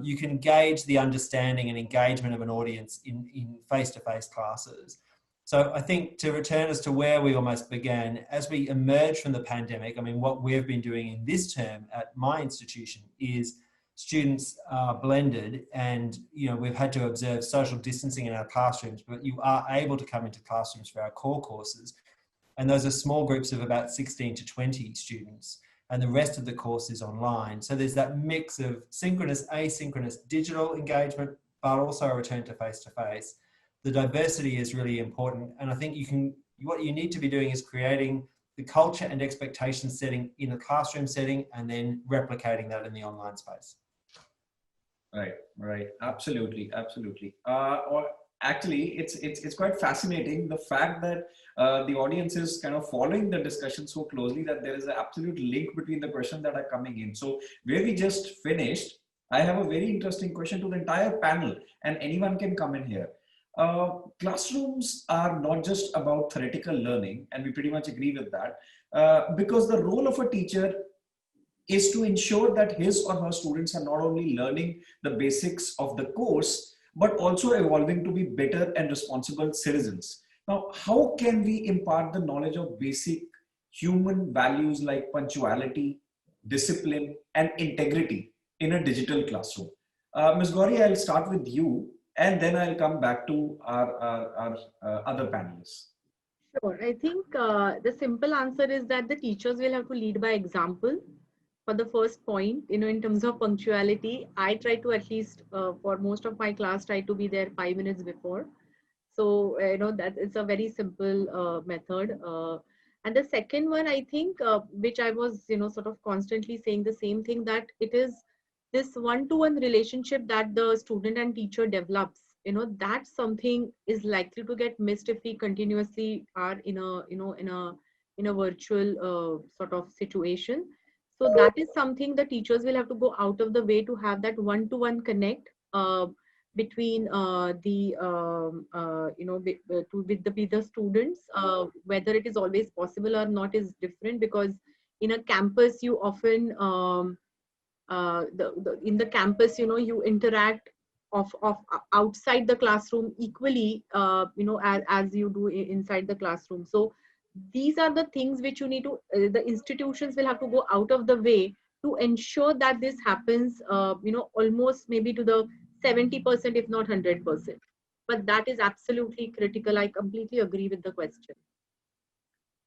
Speaker 4: You can gauge the understanding and engagement of an audience in face-to-face classes. So I think, to return us to where we almost began, as we emerge from the pandemic, I mean, what we've been doing in this term at my institution is students are blended, and we've had to observe social distancing in our classrooms, but you are able to come into classrooms for our core courses. And those are small groups of about 16 to 20 students. And the rest of the course is online. So there's that mix of synchronous, asynchronous, digital engagement, but also a return to face-to-face. The diversity is really important. And I think what you need to be doing is creating the culture and expectation setting in a classroom setting, and then replicating that in the online space.
Speaker 2: Right. Absolutely. Actually, it's quite fascinating, the fact that the audience is kind of following the discussion so closely that there is an absolute link between the questions that are coming in. So where we just finished, I have a very interesting question to the entire panel, and anyone can come in here. Classrooms are not just about theoretical learning, and we pretty much agree with that, because the role of a teacher is to ensure that his or her students are not only learning the basics of the course, but also evolving to be better and responsible citizens. Now, how can we impart the knowledge of basic human values like punctuality, discipline, and integrity in a digital classroom? Ms. GOWREE, I'll start with you, and then I'll come back to our other panelists.
Speaker 6: Sure. I think the simple answer is that the teachers will have to lead by example. for the first point, in terms of punctuality, I try to at least for most of my class try to be there 5 minutes before. So that it's a very simple method. And the second one, I think, which I was sort of constantly saying the same thing, that it is this one-to-one relationship that the student and teacher develops. That's something is likely to get missed if we continuously are in a virtual sort of situation. So that is something the teachers will have to go out of the way to have that one-to-one connect between with the students. Whether it is always possible or not is different, because in a campus you often in the campus you interact of outside the classroom equally as you do inside the classroom. So these are the things which you need to the institutions will have to go out of the way to ensure that this happens almost maybe to the 70% if not 100%. But that is absolutely critical. I completely agree with the question.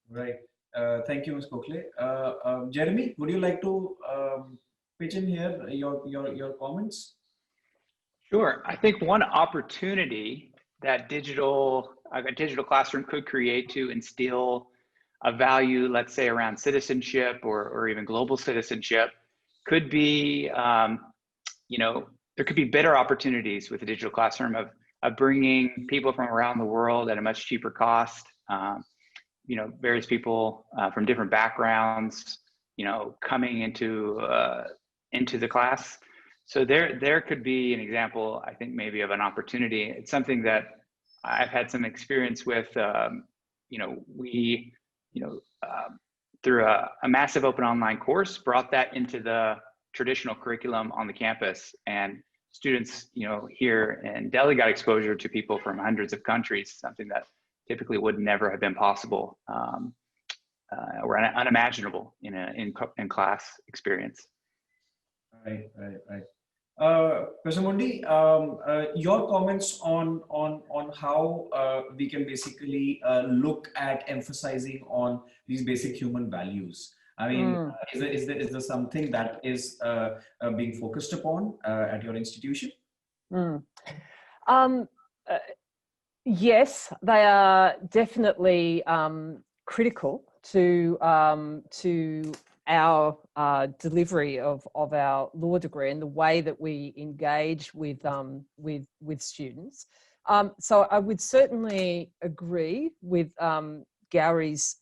Speaker 2: Right. Thank you, Ms. Gokhale. Jeremy, would you like to pitch in here your comments?
Speaker 5: Sure. I think one opportunity that a digital classroom could create to instill a value, let's say around citizenship or even global citizenship, could be, there could be better opportunities with the digital classroom of bringing people from around the world at a much cheaper cost. Various people from different backgrounds, coming into the class. So there could be an example, I think, maybe of an opportunity. It's something that I've had some experience with. We, through a massive open online course, brought that into the traditional curriculum on the campus, and students, here in Delhi got exposure to people from hundreds of countries, something that typically would never have been possible or unimaginable in class experience.
Speaker 2: Right. Professor Mundy, your comments on how we can basically look at emphasizing on these basic human values. I mean, is there something that is being focused upon at your institution?
Speaker 3: Yes, they are definitely critical to our delivery of our law degree and the way that we engage with students. So I would certainly agree with GOWREE's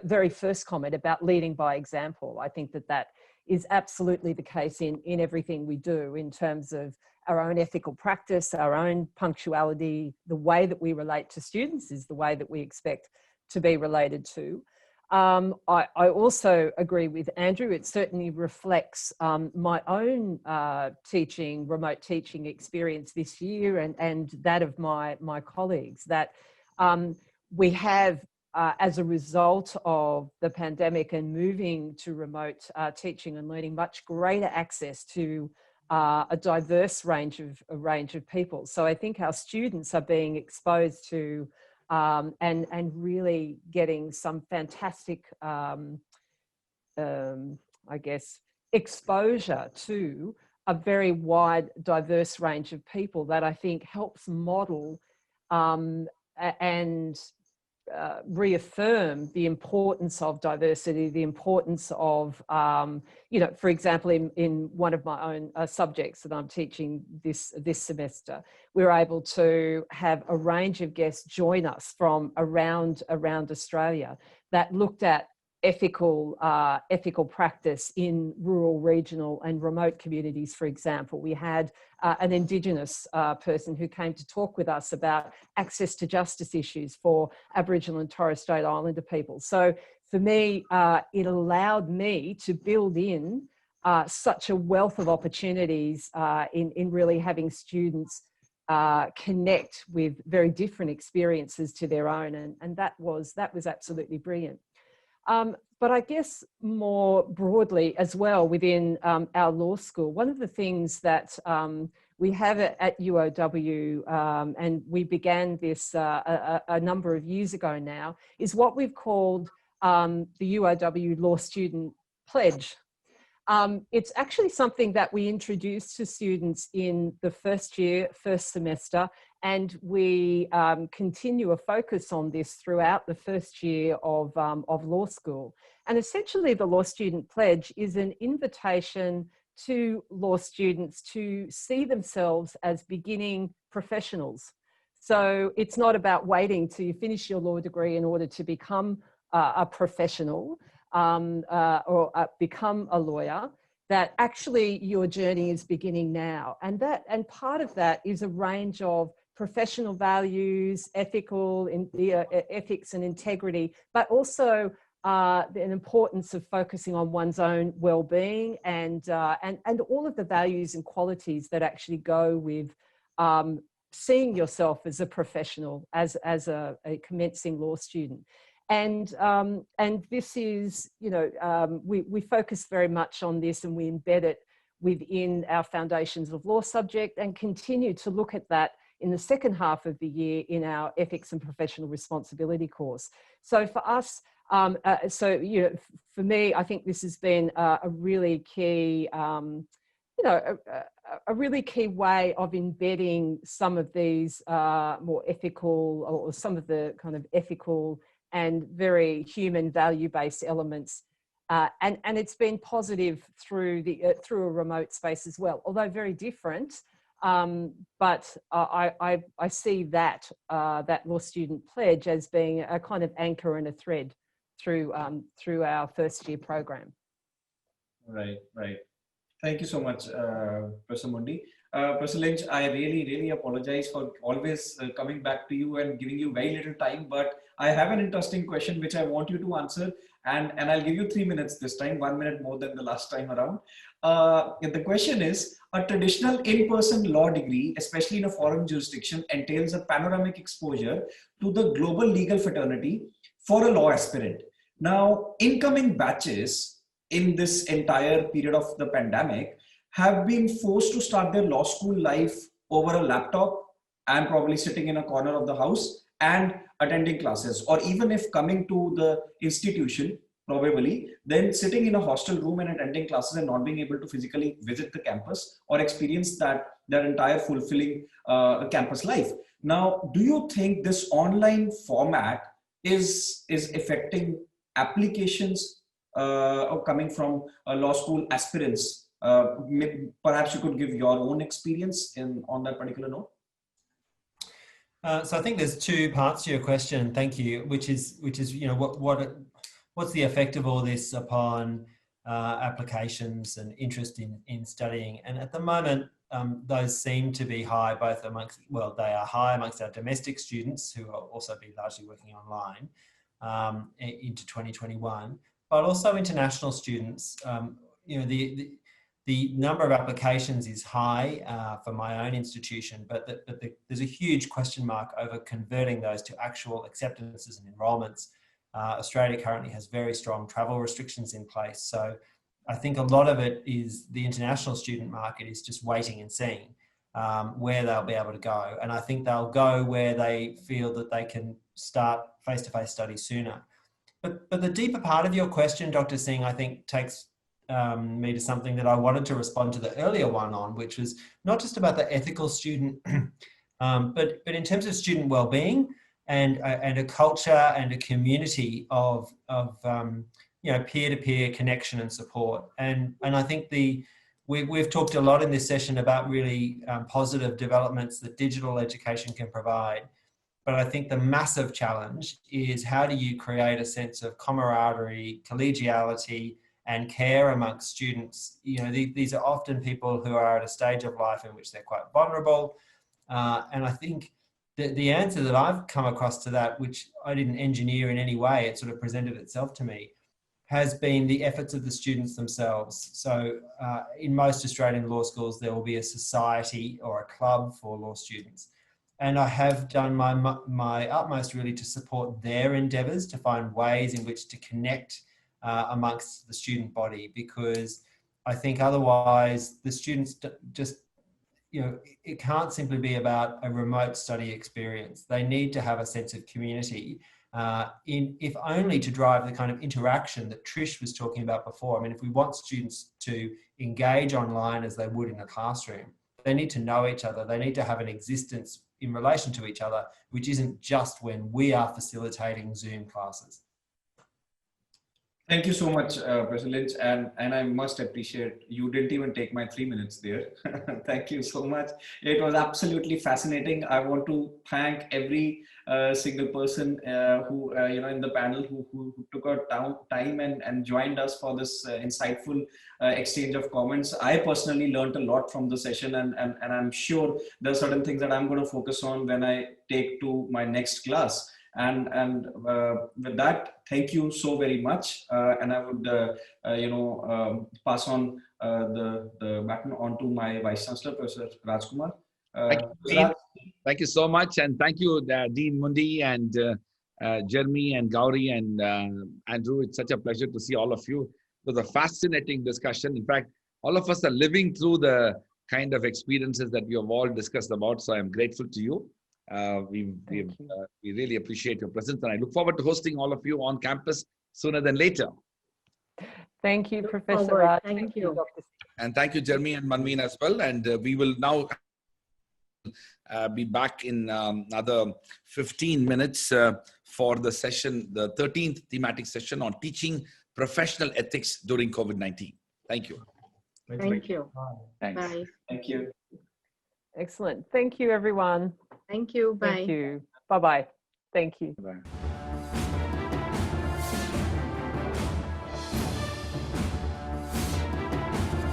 Speaker 3: very first comment about leading by example. I think that is absolutely the case in everything we do in terms of our own ethical practice, our own punctuality. The way that we relate to students is the way that we expect to be related to. I also agree with Andrew. It certainly reflects my own remote teaching experience this year and that of my colleagues, that we have, as a result of the pandemic and moving to remote teaching and learning, much greater access to a diverse range of people. So I think our students are being exposed to and really getting some fantastic, I guess, exposure to a very wide, diverse range of people that I think helps model and reaffirm the importance of diversity, the importance of, for example, in one of my own subjects that I'm teaching this semester, we're able to have a range of guests join us from around Australia that looked at ethical practice in rural, regional and remote communities. For example, we had an Indigenous person who came to talk with us about access to justice issues for Aboriginal and Torres Strait Islander people. So for me, it allowed me to build in such a wealth of opportunities in really having students connect with very different experiences to their own, and that was absolutely brilliant. But I guess more broadly as well within our law school, one of the things that we have at UOW, and we began this a number of years ago now, is what we've called the UOW Law Student pledge. It's actually something that we introduced to students in the first year, first semester, and we continue a focus on this throughout the first year of law school. And essentially the Law Student Pledge is an invitation to law students to see themselves as beginning professionals. So it's not about waiting till you finish your law degree in order to become a professional or become a lawyer, that actually your journey is beginning now. And part of that is a range of professional values, ethics and integrity, but also an importance of focusing on one's own well-being and all of the values and qualities that actually go with seeing yourself as a professional, as a commencing law student. And this is, you know, we focus very much on this, and we embed it within our Foundations of Law subject, and continue to look at that in the second half of the year in our Ethics and Professional Responsibility course. So for us, you know, for me, I think this has been a really key, you know, a really key way of embedding some of these more ethical, or some of the kind of ethical and very human value-based elements. And it's been positive through a remote space as well, although very different. But I see that Law Student Pledge as being a kind of anchor and a thread through our first year program.
Speaker 2: Right, right. Thank you so much, Professor Mundy. Professor Lynch, I really apologize for always coming back to you and giving you very little time, but I have an interesting question which I want you to answer, and I'll give you 3 minutes this time, 1 minute more than the last time around. The question is, a traditional in-person law degree, especially in a foreign jurisdiction, entails a panoramic exposure to the global legal fraternity for a law aspirant. Now, incoming batches in this entire period of the pandemic have been forced to start their law school life over a laptop and probably sitting in a corner of the house and attending classes, or even if coming to the institution, probably then sitting in a hostel room and attending classes and not being able to physically visit the campus or experience that entire fulfilling campus life. Now, do you think this online format is affecting applications coming from law school aspirants? Perhaps you could give your own experience on that particular note.
Speaker 4: So I think there's two parts to your question. Thank you. Which is you know, what's the effect of all this upon applications and interest in studying? And at the moment, those seem to be high, both amongst, well, they are high amongst our domestic students who will also be largely working online into 2021, but also international students. You know, the number of applications is high for my own institution, but there's a huge question mark over converting those to actual acceptances and enrolments. Australia currently has very strong travel restrictions in place. So I think a lot of it is the international student market is just waiting and seeing where they'll be able to go. And I think they'll go where they feel that they can start face-to-face study sooner. But the deeper part of your question, Dr. Singh, I think takes me to something that I wanted to respond to the earlier one on, which was not just about the ethical student, but in terms of student well-being and a culture and a community of you know, peer-to-peer connection and support. And I think we've talked a lot in this session about really positive developments that digital education can provide. But I think the massive challenge is, how do you create a sense of camaraderie, collegiality, and care amongst students? You know, these are often people who are at a stage of life in which they're quite vulnerable. And I think the answer that I've come across to that, which I didn't engineer in any way, it sort of presented itself to me, has been the efforts of the students themselves. So in most Australian law schools, there will be a society or a club for law students. And I have done my utmost really to support their endeavours to find ways in which to connect amongst the student body, because I think otherwise the students just, you know, it can't simply be about a remote study experience. They need to have a sense of community, if only to drive the kind of interaction that Trish was talking about before. I mean, if we want students to engage online as they would in a classroom, they need to know each other. They need to have an existence in relation to each other, which isn't just when we are facilitating Zoom classes.
Speaker 2: Thank you so much, Professor Lynch, and I must appreciate you didn't even take my 3 minutes there. Thank you so much. It was absolutely fascinating. I want to thank every single person who in the panel who took out time and joined us for this insightful exchange of comments. I personally learned a lot from the session, and I'm sure there are certain things that I'm going to focus on when I take to my next class. And with that, thank you so very much. And I would, pass on the baton on to my Vice Chancellor, Professor Rajkumar.
Speaker 1: Thank you so much. And thank you, Dean Mundy and Jeremy and GOWREE and Andrew. It's such a pleasure to see all of you. It was a fascinating discussion. In fact, all of us are living through the kind of experiences that we have all discussed about. So I'm grateful to you. We really appreciate your presence, and I look forward to hosting all of you on campus sooner than later.
Speaker 3: Thank you, Professor Raj.
Speaker 6: Thank you.
Speaker 3: Dr.
Speaker 1: And thank you, Jeremy and MANVEEN as well. And we will now be back in another 15 minutes for the session, the 13th thematic session on teaching professional ethics during COVID-19. Thank you.
Speaker 6: Thank you.
Speaker 5: Thanks.
Speaker 6: Bye.
Speaker 2: Thank you.
Speaker 3: Excellent. Thank you, everyone.
Speaker 6: Thank you. Bye.
Speaker 3: Thank you. Bye-bye. Thank you.
Speaker 5: Bye.